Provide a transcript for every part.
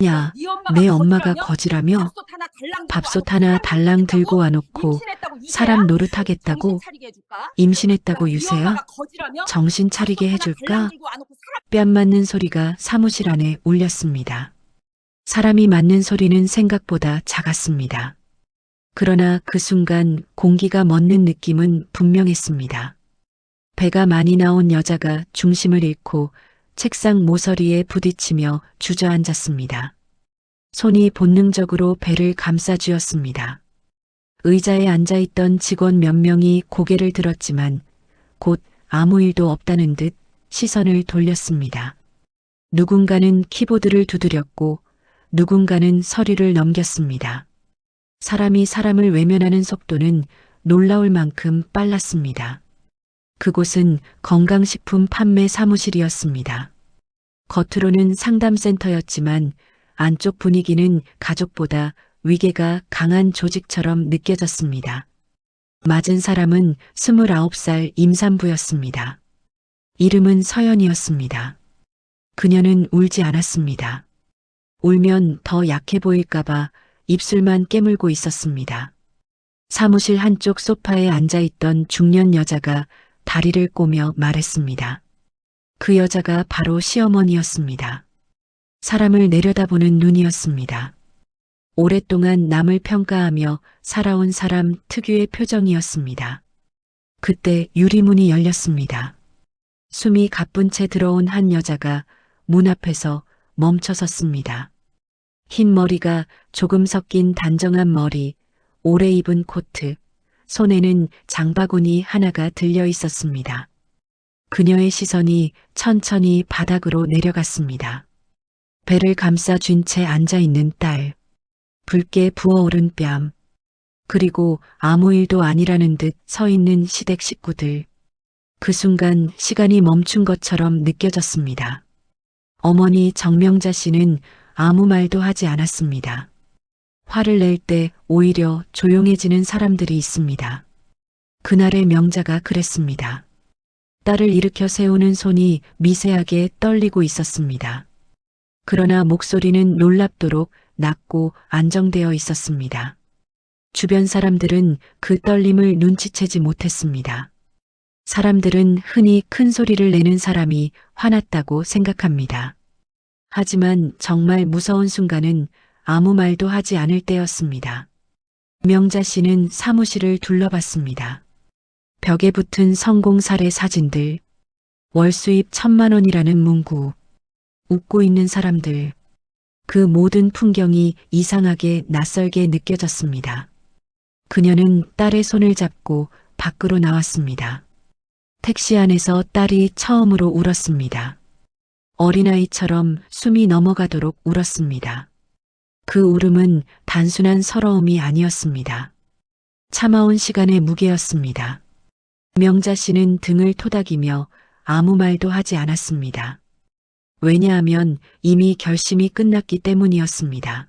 야, 네 엄마가 내 엄마가 거지라며? 거지라며? 밥솥 하나 달랑 들고 밥솥 하나 달랑 들고 와놓고 와놓고 임신했다고 유세야? 사람 정신 노릇하겠다고? 차리게 해줄까? 야, 임신했다고 네 유세야? 엄마가 거지라며? 정신 밥솥 차리게 하나 달랑 해줄까? 들고 와놓고 사람 뺨 맞는 소리가 사무실 안에 울렸습니다. 사람이 맞는 소리는 생각보다 작았습니다. 그러나 그 순간 공기가 멎는 느낌은 분명했습니다. 배가 많이 나온 여자가 중심을 잃고 책상 모서리에 부딪히며 주저앉았습니다. 손이 본능적으로 배를 감싸 쥐었습니다. 의자에 앉아있던 직원 몇 명이 고개를 들었지만 곧 아무 일도 없다는 듯 시선을 돌렸습니다. 누군가는 키보드를 두드렸고 누군가는 서류를 넘겼습니다. 사람이 사람을 외면하는 속도는 놀라울 만큼 빨랐습니다. 그곳은 건강식품 판매 사무실이었습니다. 겉으로는 상담센터였지만 안쪽 분위기는 가족보다 위계가 강한 조직처럼 느껴졌습니다. 맞은 사람은 29살 임산부였습니다. 이름은 서연이었습니다. 그녀는 울지 않았습니다. 울면 더 약해 보일까봐 입술만 깨물고 있었습니다. 사무실 한쪽 소파에 앉아있던 중년 여자가 다리를 꼬며 말했습니다. 그 여자가 바로 시어머니였습니다. 사람을 내려다보는 눈이었습니다. 오랫동안 남을 평가하며 살아온 사람 특유의 표정이었습니다. 그때 유리문이 열렸습니다. 숨이 가쁜 채 들어온 한 여자가 문 앞에서 멈춰 섰습니다. 흰 머리가 조금 섞인 단정한 머리, 오래 입은 코트, 손에는 장바구니 하나가 들려 있었습니다. 그녀의 시선이 천천히 바닥으로 내려갔습니다. 배를 감싸 쥔 채 앉아있는 딸, 붉게 부어오른 뺨, 그리고 아무 일도 아니라는 듯 서 있는 시댁 식구들. 그 순간 시간이 멈춘 것처럼 느껴졌습니다. 어머니 정명자 씨는 아무 말도 하지 않았습니다. 화를 낼 때 오히려 조용해지는 사람들이 있습니다. 그날의 명자가 그랬습니다. 딸을 일으켜 세우는 손이 미세하게 떨리고 있었습니다. 그러나 목소리는 놀랍도록 낮고 안정되어 있었습니다. 주변 사람들은 그 떨림을 눈치채지 못했습니다. 사람들은 흔히 큰 소리를 내는 사람이 화났다고 생각합니다. 하지만 정말 무서운 순간은 아무 말도 하지 않을 때였습니다. 명자 씨는 사무실을 둘러봤습니다. 벽에 붙은 성공 사례 사진들, 월 수입 1,000만 원이라는 문구, 웃고 있는 사람들, 그 모든 풍경이 이상하게 낯설게 느껴졌습니다. 그녀는 딸의 손을 잡고 밖으로 나왔습니다. 택시 안에서 딸이 처음으로 울었습니다. 어린아이처럼 숨이 넘어가도록 울었습니다. 그 울음은 단순한 서러움이 아니었습니다. 참아온 시간의 무게였습니다. 명자 씨는 등을 토닥이며 아무 말도 하지 않았습니다. 왜냐하면 이미 결심이 끝났기 때문이었습니다.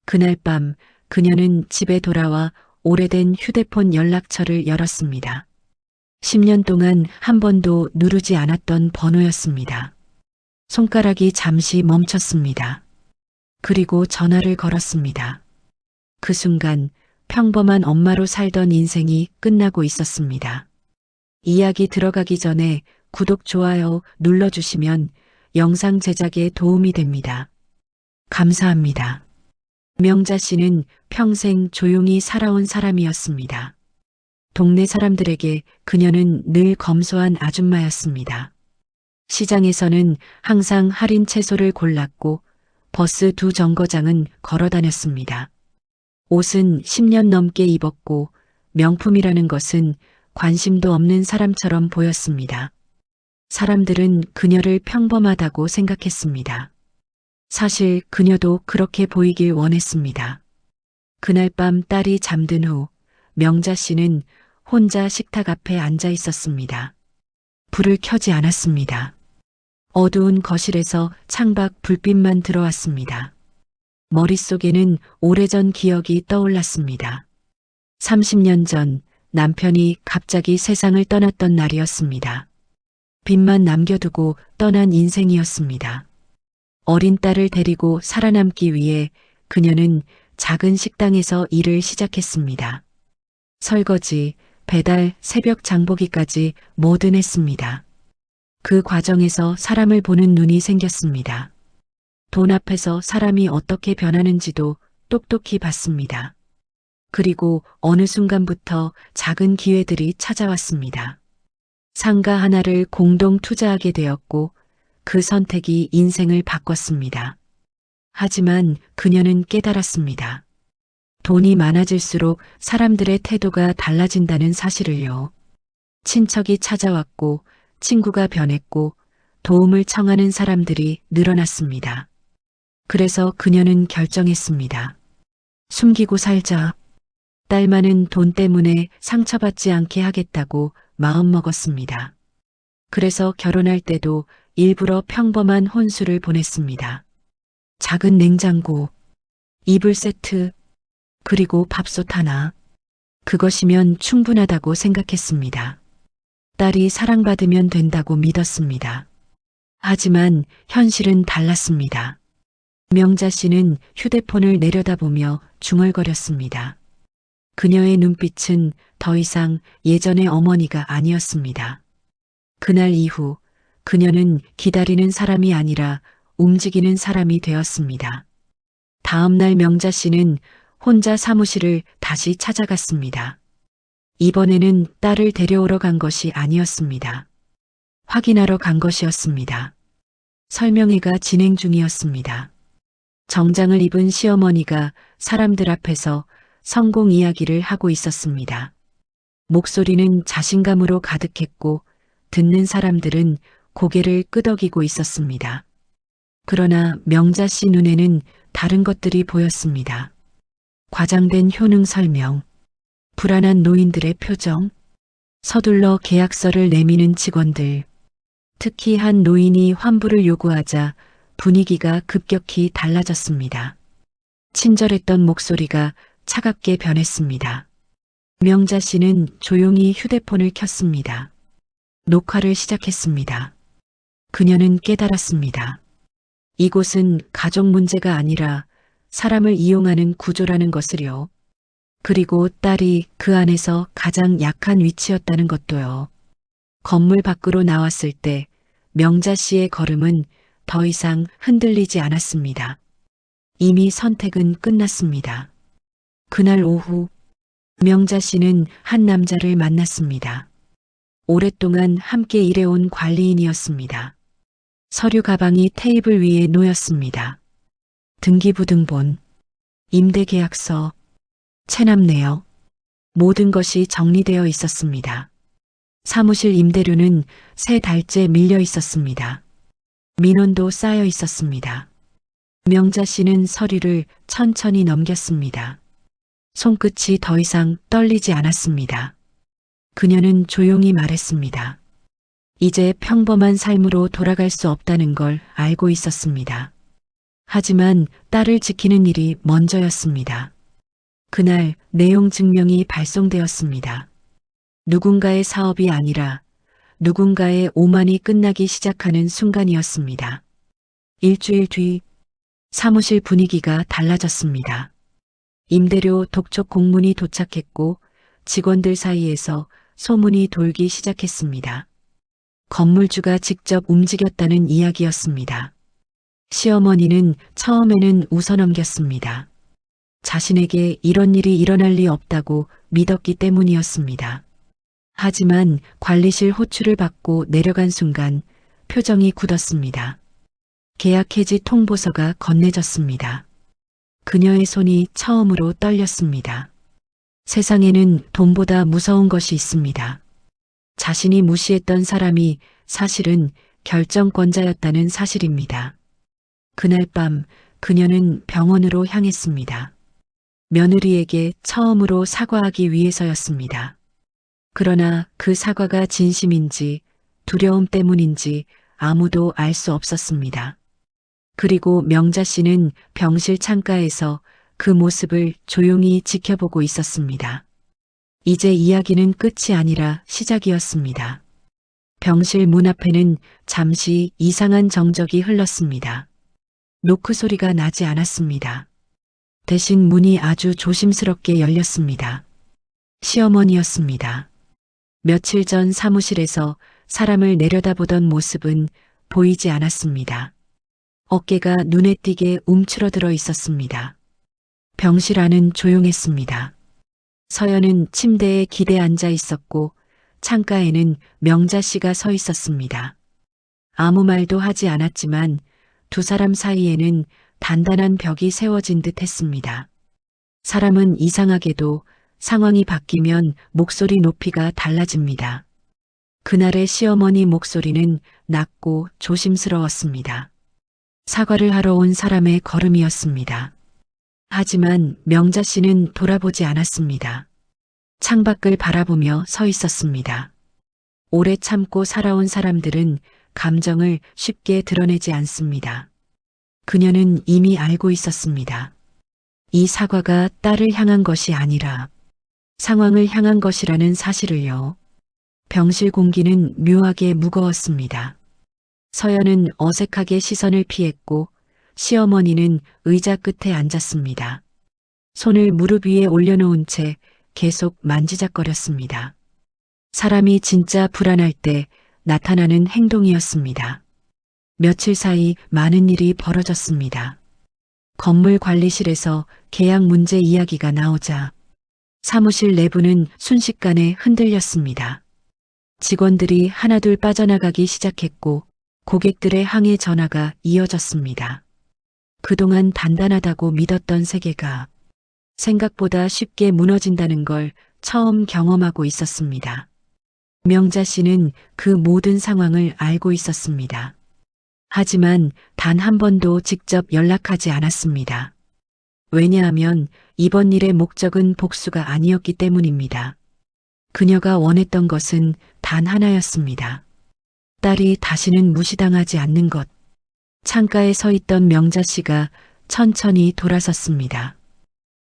그날 밤 그녀는 집에 돌아와 오래된 휴대폰 연락처를 열었습니다. 10년 동안 한 번도 누르지 않았던 번호였습니다. 손가락이 잠시 멈췄습니다. 그리고 전화를 걸었습니다. 그 순간 평범한 엄마로 살던 인생이 끝나고 있었습니다. 이야기 들어가기 전에 구독, 좋아요 눌러주시면 영상 제작에 도움이 됩니다. 감사합니다. 명자 씨는 평생 조용히 살아온 사람이었습니다. 동네 사람들에게 그녀는 늘 검소한 아줌마였습니다. 시장에서는 항상 할인 채소를 골랐고 버스 2정거장은 걸어 다녔습니다. 옷은 10년 넘게 입었고 명품이라는 것은 관심도 없는 사람처럼 보였습니다. 사람들은 그녀를 평범하다고 생각했습니다. 사실 그녀도 그렇게 보이길 원했습니다. 그날 밤 딸이 잠든 후 명자 씨는 혼자 식탁 앞에 앉아 있었습니다. 불을 켜지 않았습니다. 어두운 거실에서 창밖 불빛만 들어왔습니다. 머릿속에는 오래전 기억이 떠올랐습니다. 30년 전 남편이 갑자기 세상을 떠났던 날이었습니다. 빚만 남겨두고 떠난 인생이었습니다. 어린 딸을 데리고 살아남기 위해 그녀는 작은 식당에서 일을 시작했습니다. 설거지, 배달, 새벽 장보기까지 뭐든 했습니다. 그 과정에서 사람을 보는 눈이 생겼습니다. 돈 앞에서 사람이 어떻게 변하는지도 똑똑히 봤습니다. 그리고 어느 순간부터 작은 기회들이 찾아왔습니다. 상가 하나를 공동 투자하게 되었고 그 선택이 인생을 바꿨습니다. 하지만 그녀는 깨달았습니다. 돈이 많아질수록 사람들의 태도가 달라진다는 사실을요. 친척이 찾아왔고 친구가 변했고 도움을 청하는 사람들이 늘어났습니다. 그래서 그녀는 결정했습니다. 숨기고 살자. 딸만은 돈 때문에 상처받지 않게 하겠다고 마음먹었습니다. 그래서 결혼할 때도 일부러 평범한 혼수를 보냈습니다. 작은 냉장고, 이불 세트, 그리고 밥솥 하나. 그것이면 충분하다고 생각했습니다. 딸이 사랑받으면 된다고 믿었습니다. 하지만 현실은 달랐습니다. 명자 씨는 휴대폰을 내려다보며 중얼거렸습니다. 그녀의 눈빛은 더 이상 예전의 어머니가 아니었습니다. 그날 이후 그녀는 기다리는 사람이 아니라 움직이는 사람이 되었습니다. 다음 날 명자 씨는 혼자 사무실을 다시 찾아갔습니다. 이번에는 딸을 데려오러 간 것이 아니었습니다. 확인하러 간 것이었습니다. 설명회가 진행 중이었습니다. 정장을 입은 시어머니가 사람들 앞에서 성공 이야기를 하고 있었습니다. 목소리는 자신감으로 가득했고 듣는 사람들은 고개를 끄덕이고 있었습니다. 그러나 명자 씨 눈에는 다른 것들이 보였습니다. 과장된 효능 설명, 불안한 노인들의 표정, 서둘러 계약서를 내미는 직원들, 특히 한 노인이 환불을 요구하자 분위기가 급격히 달라졌습니다. 친절했던 목소리가 차갑게 변했습니다. 명자 씨는 조용히 휴대폰을 켰습니다. 녹화를 시작했습니다. 그녀는 깨달았습니다. 이곳은 가족 문제가 아니라 사람을 이용하는 구조라는 것을요. 그리고 딸이 그 안에서 가장 약한 위치였다는 것도요. 건물 밖으로 나왔을 때 명자 씨의 걸음은 더 이상 흔들리지 않았습니다. 이미 선택은 끝났습니다. 그날 오후 명자 씨는 한 남자를 만났습니다. 오랫동안 함께 일해온 관리인이었습니다. 서류 가방이 테이블 위에 놓였습니다. 등기부등본, 임대계약서, 체납 내역, 모든 것이 정리되어 있었습니다. 사무실 임대료는 3달째 밀려 있었습니다. 민원도 쌓여 있었습니다. 명자 씨는 서류를 천천히 넘겼습니다. 손끝이 더 이상 떨리지 않았습니다. 그녀는 조용히 말했습니다. 이제 평범한 삶으로 돌아갈 수 없다는 걸 알고 있었습니다. 하지만 딸을 지키는 일이 먼저였습니다. 그날 내용 증명이 발송되었습니다. 누군가의 사업이 아니라 누군가의 오만이 끝나기 시작하는 순간이었습니다. 일주일 뒤 사무실 분위기가 달라졌습니다. 임대료 독촉 공문이 도착했고 직원들 사이에서 소문이 돌기 시작했습니다. 건물주가 직접 움직였다는 이야기였습니다. 시어머니는 처음에는 웃어넘겼습니다. 자신에게 이런 일이 일어날 리 없다고 믿었기 때문이었습니다. 하지만 관리실 호출을 받고 내려간 순간 표정이 굳었습니다. 계약 해지 통보서가 건네졌습니다. 그녀의 손이 처음으로 떨렸습니다. 세상에는 돈보다 무서운 것이 있습니다. 자신이 무시했던 사람이 사실은 결정권자였다는 사실입니다. 그날 밤 그녀는 병원으로 향했습니다. 며느리에게 처음으로 사과하기 위해서였습니다. 그러나 그 사과가 진심인지 두려움 때문인지 아무도 알 수 없었습니다. 그리고 명자 씨는 병실 창가에서 그 모습을 조용히 지켜보고 있었습니다. 이제 이야기는 끝이 아니라 시작이었습니다. 병실 문 앞에는 잠시 이상한 정적이 흘렀습니다. 노크 소리가 나지 않았습니다. 대신 문이 아주 조심스럽게 열렸습니다. 시어머니였습니다. 며칠 전 사무실에서 사람을 내려다보던 모습은 보이지 않았습니다. 어깨가 눈에 띄게 움츠러들어 있었습니다. 병실 안은 조용했습니다. 서연은 침대에 기대 앉아 있었고 창가에는 명자 씨가 서 있었습니다. 아무 말도 하지 않았지만 두 사람 사이에는 단단한 벽이 세워진 듯 했습니다. 사람은 이상하게도 상황이 바뀌면 목소리 높이가 달라집니다. 그날의 시어머니 목소리는 낮고 조심스러웠습니다. 사과를 하러 온 사람의 걸음이었습니다. 하지만 명자 씨는 돌아보지 않았습니다. 창밖을 바라보며 서 있었습니다. 오래 참고 살아온 사람들은 감정을 쉽게 드러내지 않습니다. 그녀는 이미 알고 있었습니다. 이 사과가 딸을 향한 것이 아니라 상황을 향한 것이라는 사실을요. 병실 공기는 묘하게 무거웠습니다. 서연은 어색하게 시선을 피했고 시어머니는 의자 끝에 앉았습니다. 손을 무릎 위에 올려놓은 채 계속 만지작거렸습니다. 사람이 진짜 불안할 때 나타나는 행동이었습니다. 며칠 사이 많은 일이 벌어졌습니다. 건물 관리실에서 계약 문제 이야기가 나오자 사무실 내부는 순식간에 흔들렸습니다. 직원들이 하나둘 빠져나가기 시작했고 고객들의 항해 전화가 이어졌습니다. 그동안 단단하다고 믿었던 세계가 생각보다 쉽게 무너진다는 걸 처음 경험하고 있었습니다. 명자 씨는 그 모든 상황을 알고 있었습니다. 하지만 단 한 번도 직접 연락하지 않았습니다. 왜냐하면 이번 일의 목적은 복수가 아니었기 때문입니다. 그녀가 원했던 것은 단 하나였습니다. 딸이 다시는 무시당하지 않는 것. 창가에 서 있던 명자 씨가 천천히 돌아섰습니다.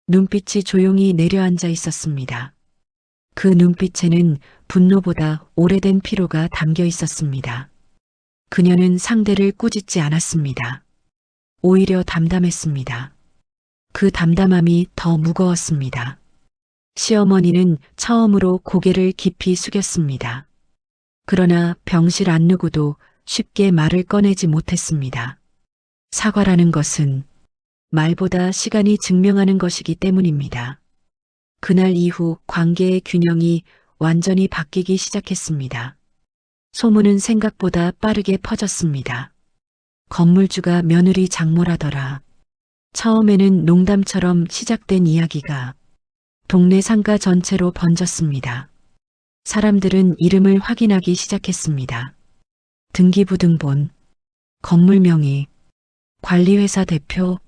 눈빛이 조용히 내려앉아 있었습니다. 그 눈빛에는 분노보다 오래된 피로가 담겨 있었습니다. 그녀는 상대를 꾸짖지 않았습니다. 오히려 담담했습니다. 그 담담함이 더 무거웠습니다. 시어머니는 처음으로 고개를 깊이 숙였습니다. 그러나 병실 안 누구도 쉽게 말을 꺼내지 못했습니다. 사과라는 것은 말보다 시간이 증명하는 것이기 때문입니다. 그날 이후 관계의 균형이 완전히 바뀌기 시작했습니다. 소문은 생각보다 빠르게 퍼졌습니다. 건물주가 며느리 장모라더라. 처음에는 농담처럼 시작된 이야기가 동네 상가 전체로 번졌습니다. 사람들은 이름을 확인하기 시작했습니다. 등기부등본, 건물 명의, 관리회사 대표,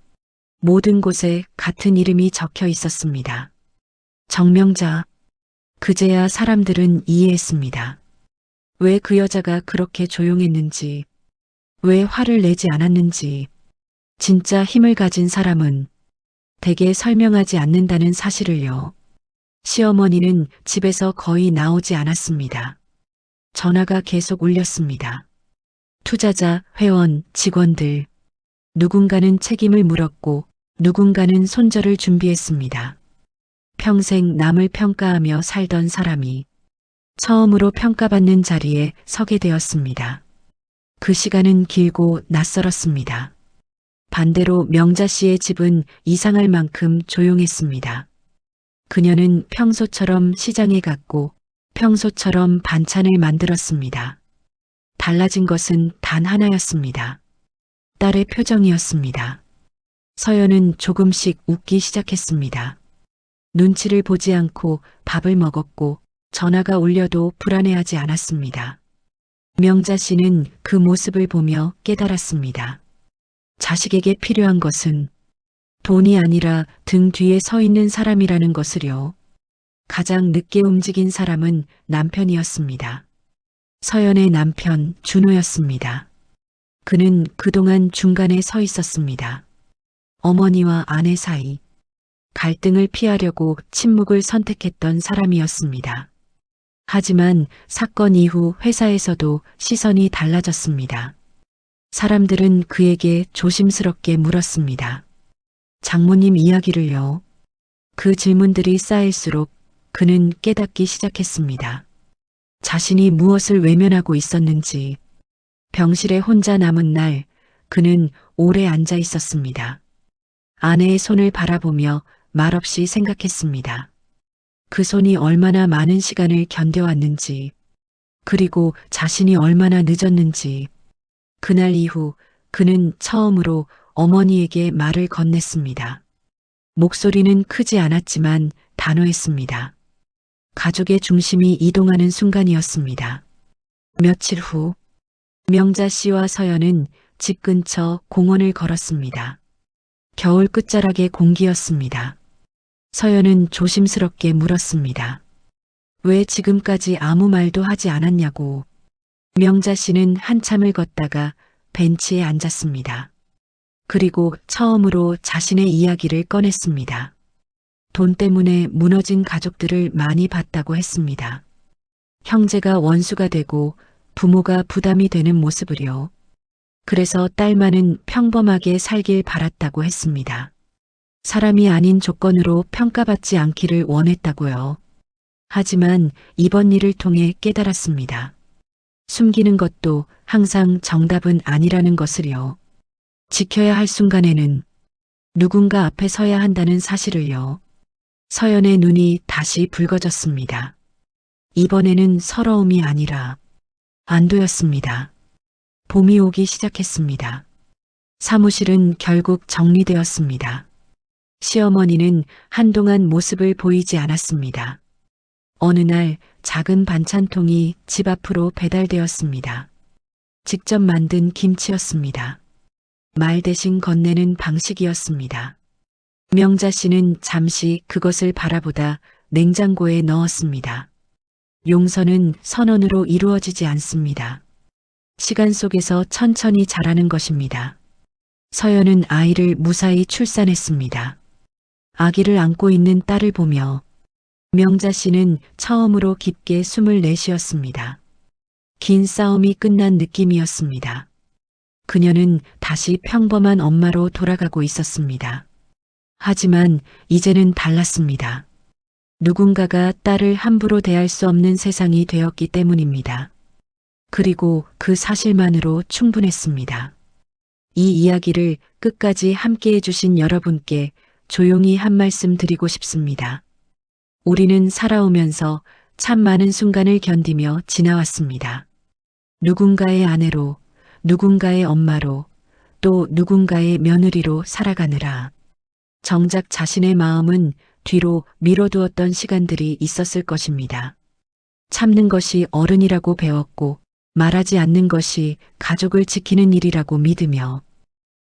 모든 곳에 같은 이름이 적혀 있었습니다. 정명자. 그제야 사람들은 이해했습니다. 왜 그 여자가 그렇게 조용했는지, 왜 화를 내지 않았는지, 진짜 힘을 가진 사람은 대개 설명하지 않는다는 사실을요. 시어머니는 집에서 거의 나오지 않았습니다. 전화가 계속 울렸습니다. 투자자, 회원, 직원들. 누군가는 책임을 물었고 누군가는 손절을 준비했습니다. 평생 남을 평가하며 살던 사람이 처음으로 평가받는 자리에 서게 되었습니다. 그 시간은 길고 낯설었습니다. 반대로 명자 씨의 집은 이상할 만큼 조용했습니다. 그녀는 평소처럼 시장에 갔고 평소처럼 반찬을 만들었습니다. 달라진 것은 단 하나였습니다. 딸의 표정이었습니다. 서연은 조금씩 웃기 시작했습니다. 눈치를 보지 않고 밥을 먹었고 전화가 울려도 불안해하지 않았습니다. 명자 씨는 그 모습을 보며 깨달았습니다. 자식에게 필요한 것은 돈이 아니라 등 뒤에 서 있는 사람이라는 것을요. 가장 늦게 움직인 사람은 남편이었습니다. 서연의 남편 준호였습니다. 그는 그동안 중간에 서 있었습니다. 어머니와 아내 사이, 갈등을 피하려고 침묵을 선택했던 사람이었습니다. 하지만 사건 이후 회사에서도 시선이 달라졌습니다. 사람들은 그에게 조심스럽게 물었습니다. 장모님 이야기를요. 그 질문들이 쌓일수록 그는 깨닫기 시작했습니다. 자신이 무엇을 외면하고 있었는지. 병실에 혼자 남은 날 그는 오래 앉아 있었습니다. 아내의 손을 바라보며 말없이 생각했습니다. 그 손이 얼마나 많은 시간을 견뎌왔는지, 그리고 자신이 얼마나 늦었는지. 그날 이후 그는 처음으로 어머니에게 말을 건넸습니다. 목소리는 크지 않았지만 단호했습니다. 가족의 중심이 이동하는 순간이었습니다. 며칠 후 명자 씨와 서연은 집 근처 공원을 걸었습니다. 겨울 끝자락의 공기였습니다. 서연은 조심스럽게 물었습니다. 왜 지금까지 아무 말도 하지 않았냐고. 명자 씨는 한참을 걷다가 벤치에 앉았습니다. 그리고 처음으로 자신의 이야기를 꺼냈습니다. 돈 때문에 무너진 가족들을 많이 봤다고 했습니다. 형제가 원수가 되고 부모가 부담이 되는 모습을요. 그래서 딸만은 평범하게 살길 바랐다고 했습니다. 사람이 아닌 조건으로 평가받지 않기를 원했다고요. 하지만 이번 일을 통해 깨달았습니다. 숨기는 것도 항상 정답은 아니라는 것을요. 지켜야 할 순간에는 누군가 앞에 서야 한다는 사실을요. 서연의 눈이 다시 붉어졌습니다. 이번에는 서러움이 아니라 안도였습니다. 봄이 오기 시작했습니다. 사무실은 결국 정리되었습니다. 시어머니는 한동안 모습을 보이지 않았습니다. 어느 날 작은 반찬통이 집 앞으로 배달되었습니다. 직접 만든 김치였습니다. 말 대신 건네는 방식이었습니다. 명자 씨는 잠시 그것을 바라보다 냉장고에 넣었습니다. 용서는 선언으로 이루어지지 않습니다. 시간 속에서 천천히 자라는 것입니다. 서연은 아이를 무사히 출산했습니다. 아기를 안고 있는 딸을 보며 명자 씨는 처음으로 깊게 숨을 내쉬었습니다. 긴 싸움이 끝난 느낌이었습니다. 그녀는 다시 평범한 엄마로 돌아가고 있었습니다. 하지만 이제는 달랐습니다. 누군가가 딸을 함부로 대할 수 없는 세상이 되었기 때문입니다. 그리고 그 사실만으로 충분했습니다. 이 이야기를 끝까지 함께 해주신 여러분께 조용히 한 말씀 드리고 싶습니다. 우리는 살아오면서 참 많은 순간을 견디며 지나왔습니다. 누군가의 아내로, 누군가의 엄마로, 또 누군가의 며느리로 살아가느라 정작 자신의 마음은 뒤로 미뤄두었던 시간들이 있었을 것입니다. 참는 것이 어른이라고 배웠고 말하지 않는 것이 가족을 지키는 일이라고 믿으며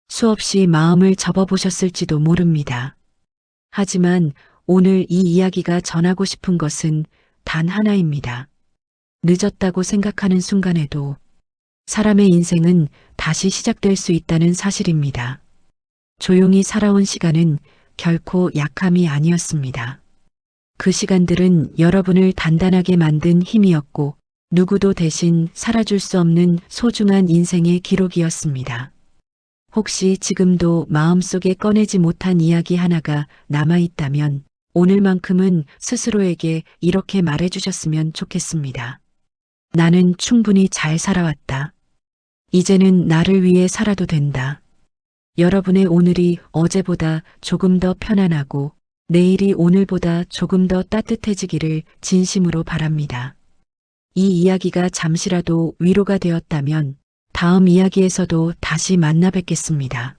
수없이 마음을 접어보셨을지도 모릅니다. 하지만 오늘 이 이야기가 전하고 싶은 것은 단 하나입니다. 늦었다고 생각하는 순간에도 사람의 인생은 다시 시작될 수 있다는 사실입니다. 조용히 살아온 시간은 결코 약함이 아니었습니다. 그 시간들은 여러분을 단단하게 만든 힘이었고 누구도 대신 살아줄 수 없는 소중한 인생의 기록이었습니다. 혹시 지금도 마음속에 꺼내지 못한 이야기 하나가 남아있다면 오늘만큼은 스스로에게 이렇게 말해주셨으면 좋겠습니다. 나는 충분히 잘 살아왔다. 이제는 나를 위해 살아도 된다. 여러분의 오늘이 어제보다 조금 더 편안하고 내일이 오늘보다 조금 더 따뜻해지기를 진심으로 바랍니다. 이 이야기가 잠시라도 위로가 되었다면 다음 이야기에서도 다시 만나 뵙겠습니다.